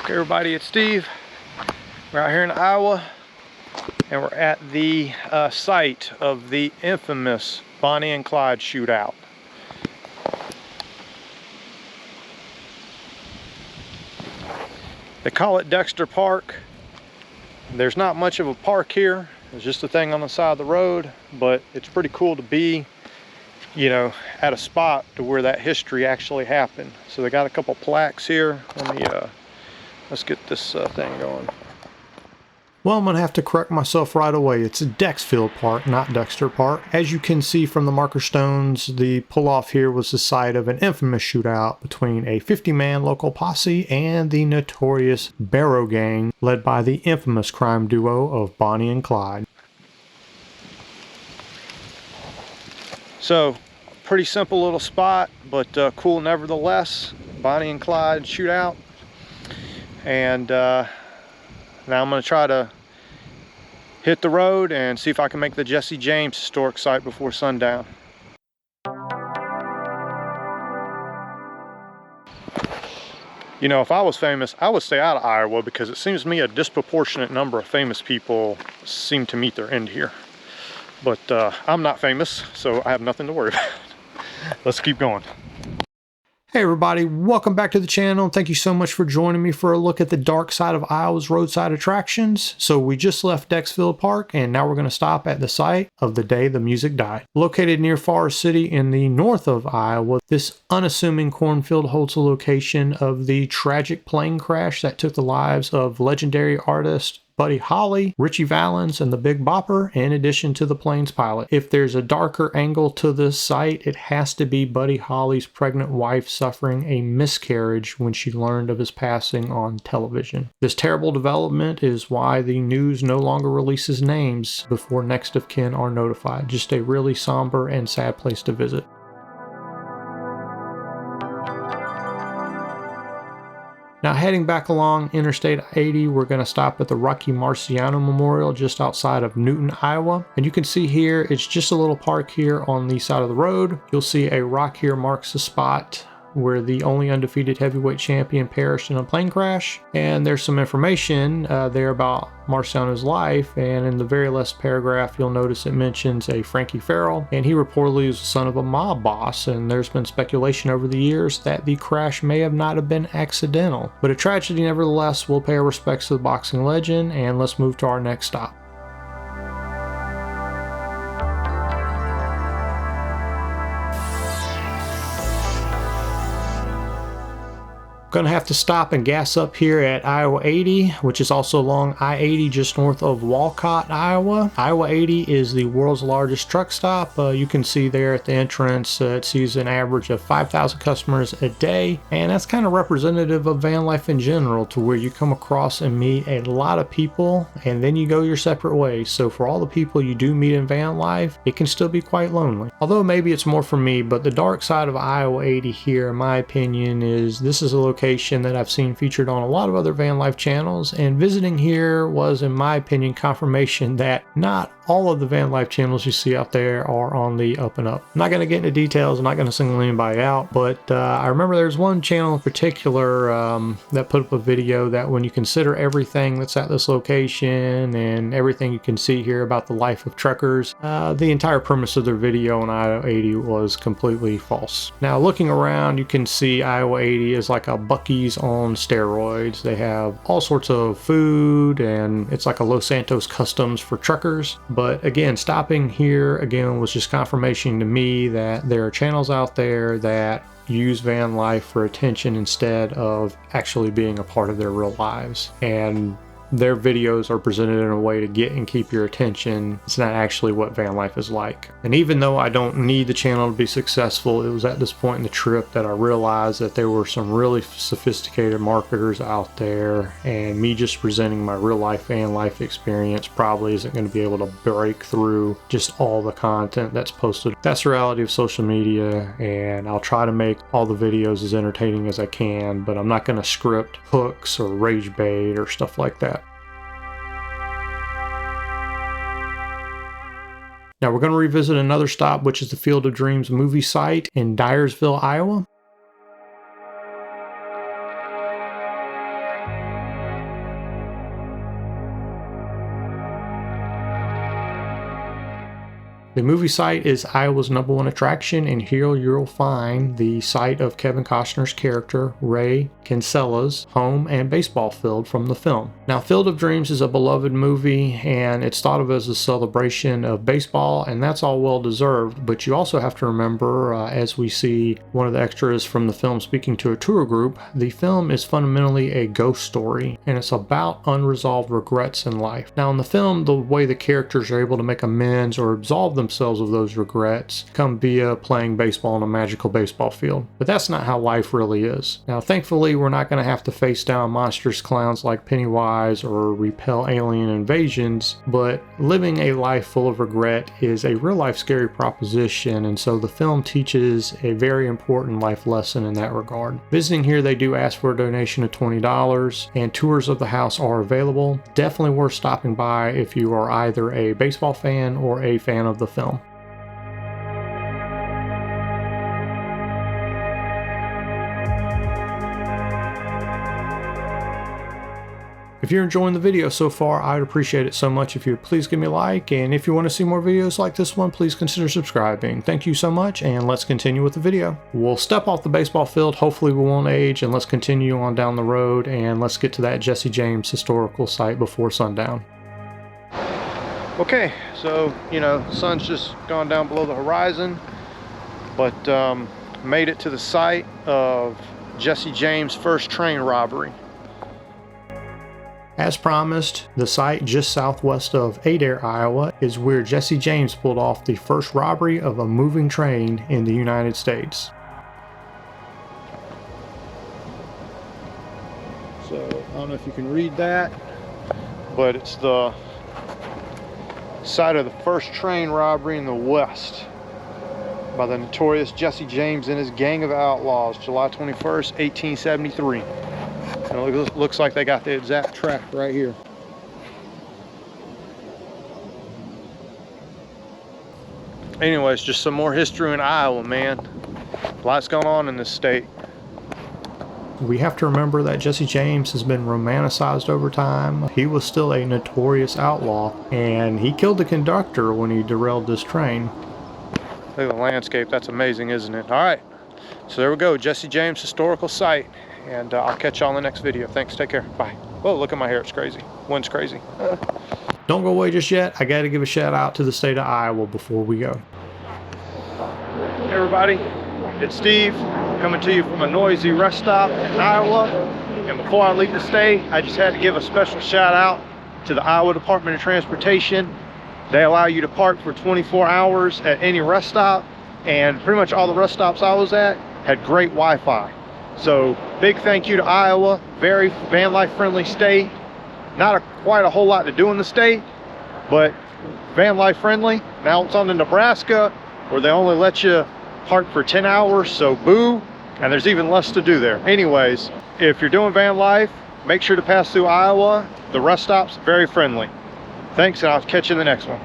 Okay, everybody, it's Steve. We're out here in Iowa, and we're at the site of the infamous Bonnie and Clyde shootout. They call it Dexfield Park. There's not much of a park here. There's just a thing on the side of the road, but it's pretty cool to be, you know, at a spot to where that history actually happened. So they got a couple plaques here. Let's get this thing going. Well, I'm going to have to correct myself right away. It's Dexfield Park, not Dexter Park. As you can see from the marker stones, the pull-off here was the site of an infamous shootout between a 50-man local posse and the notorious Barrow Gang, led by the infamous crime duo of Bonnie and Clyde. So, pretty simple little spot, but cool nevertheless. Bonnie and Clyde shootout. And now I'm going to try to hit the road and see if I can make the Jesse James historic site before sundown. You know, if I was famous, I would stay out of Iowa, because it seems to me a disproportionate number of famous people seem to meet their end here. But I'm not famous, so I have nothing to worry about. Let's keep going. Hey everybody, welcome back to the channel. Thank you so much for joining me for a look at the dark side of Iowa's roadside attractions. So we just left Dexfield Park, and now we're going to stop at the site of the day the music died. Located near Forest City in the north of Iowa, this unassuming cornfield holds the location of the tragic plane crash that took the lives of legendary artist Buddy Holly, Richie Valens, and the Big Bopper, in addition to the plane's pilot. If there's a darker angle to this site, it has to be Buddy Holly's pregnant wife suffering a miscarriage when she learned of his passing on television. This terrible development is why the news no longer releases names before next of kin are notified. Just a really somber and sad place to visit. Now, heading back along Interstate 80, we're going to stop at the Rocky Marciano Memorial just outside of Newton, Iowa. And you can see here, it's just a little park here on the side of the road. You'll see a rock here marks the spot where the only undefeated heavyweight champion perished in a plane crash. And there's some information there about Marciano's life, and in the very last paragraph you'll notice it mentions a Frankie Farrell, and he reportedly was the son of a mob boss, and there's been speculation over the years that the crash may have not have been accidental. But a tragedy nevertheless. We'll pay our respects to the boxing legend, and let's move to our next stop. Gonna have to stop and gas up here at Iowa 80, which is also along I-80 just north of Walcott, Iowa. Iowa 80 is the world's largest truck stop. You can see there at the entrance, it sees an average of 5,000 customers a day, and that's kind of representative of van life in general, to where you come across and meet a lot of people and then you go your separate ways. So for all the people you do meet in van life, it can still be quite lonely. Although maybe it's more for me, but the dark side of Iowa 80 here, in my opinion, is this is a location that I've seen featured on a lot of other van life channels, and visiting here was, in my opinion, confirmation that not all of the van life channels you see out there are on the up and up. I'm not going to get into details, I'm not going to single anybody out, but I remember there's one channel in particular that put up a video that, when you consider everything that's at this location and everything you can see here about the life of truckers, the entire premise of their video on Iowa 80 was completely false. Now, looking around, you can see Iowa 80 is like a Buc-ee's on steroids. They have all sorts of food, and it's like a Los Santos Customs for truckers. But again, stopping here again was just confirmation to me that there are channels out there that use van life for attention instead of actually being a part of their real lives. And their videos are presented in a way to get and keep your attention. It's not actually what van life is like. And even though I don't need the channel to be successful, it was at this point in the trip that I realized that there were some really sophisticated marketers out there, and me just presenting my real life van life experience probably isn't going to be able to break through just all the content that's posted. That's the reality of social media, and I'll try to make all the videos as entertaining as I can, but I'm not going to script hooks or rage bait or stuff like that. Now we're going to revisit another stop, which is the Field of Dreams movie site in Dyersville, Iowa. The movie site is Iowa's #1 attraction, and here you'll find the site of Kevin Costner's character, Ray Kinsella's home and baseball field from the film. Now, Field of Dreams is a beloved movie, and it's thought of as a celebration of baseball, and that's all well deserved, but you also have to remember, as we see one of the extras from the film speaking to a tour group, the film is fundamentally a ghost story, and it's about unresolved regrets in life. Now, in the film, the way the characters are able to make amends or absolve themselves of those regrets come via playing baseball on a magical baseball field. But that's not how life really is. Now, thankfully, we're not going to have to face down monstrous clowns like Pennywise or repel alien invasions, but living a life full of regret is a real-life scary proposition, and so the film teaches a very important life lesson in that regard. Visiting here, they do ask for a donation of $20, and tours of the house are available. Definitely worth stopping by if you are either a baseball fan or a fan of the film. If you're enjoying the video so far, I'd appreciate it so much if you would please give me a like, and if you want to see more videos like this one, please consider subscribing. Thank you so much, and let's continue with the video. We'll step off the baseball field, hopefully we won't age, and let's continue on down the road, and let's get to that Jesse James historical site before sundown. Okay, so, you know, the sun's just gone down below the horizon, but made it to the site of Jesse James' first train robbery. As promised, the site just southwest of Adair, Iowa is where Jesse James pulled off the first robbery of a moving train in the United States. So, I don't know if you can read that, but it's the site of the first train robbery in the West by the notorious Jesse James and his gang of outlaws, July 21st, 1873. And it looks like they got the exact track right here. Anyways, just some more history in Iowa, man. Lots going on in this state. We have to remember that Jesse James has been romanticized over time. He was still a notorious outlaw, and he killed the conductor when he derailed this train. Look at the landscape. That's amazing, isn't it? All right. So there we go. Jesse James Historical Site. And I'll catch y'all in the next video. Thanks. Take care. Bye. Whoa, look at my hair. It's crazy. Wind's crazy. Don't go away just yet. I got to give a shout out to the state of Iowa before we go. Hey, everybody. It's Steve coming to you from a noisy rest stop in Iowa. And before I leave the state, I just had to give a special shout out to the Iowa Department of Transportation. They allow you to park for 24 hours at any rest stop. And pretty much all the rest stops I was at had great Wi-Fi. So big thank you to Iowa, very van life friendly state. Not quite a whole lot to do in the state, but van life friendly. Now it's on to Nebraska, where they only let you park for 10 hours, so boo, and there's even less to do there. Anyways, if you're doing van life, make sure to pass through Iowa. The rest stop's very friendly. Thanks, and I'll catch you in the next one.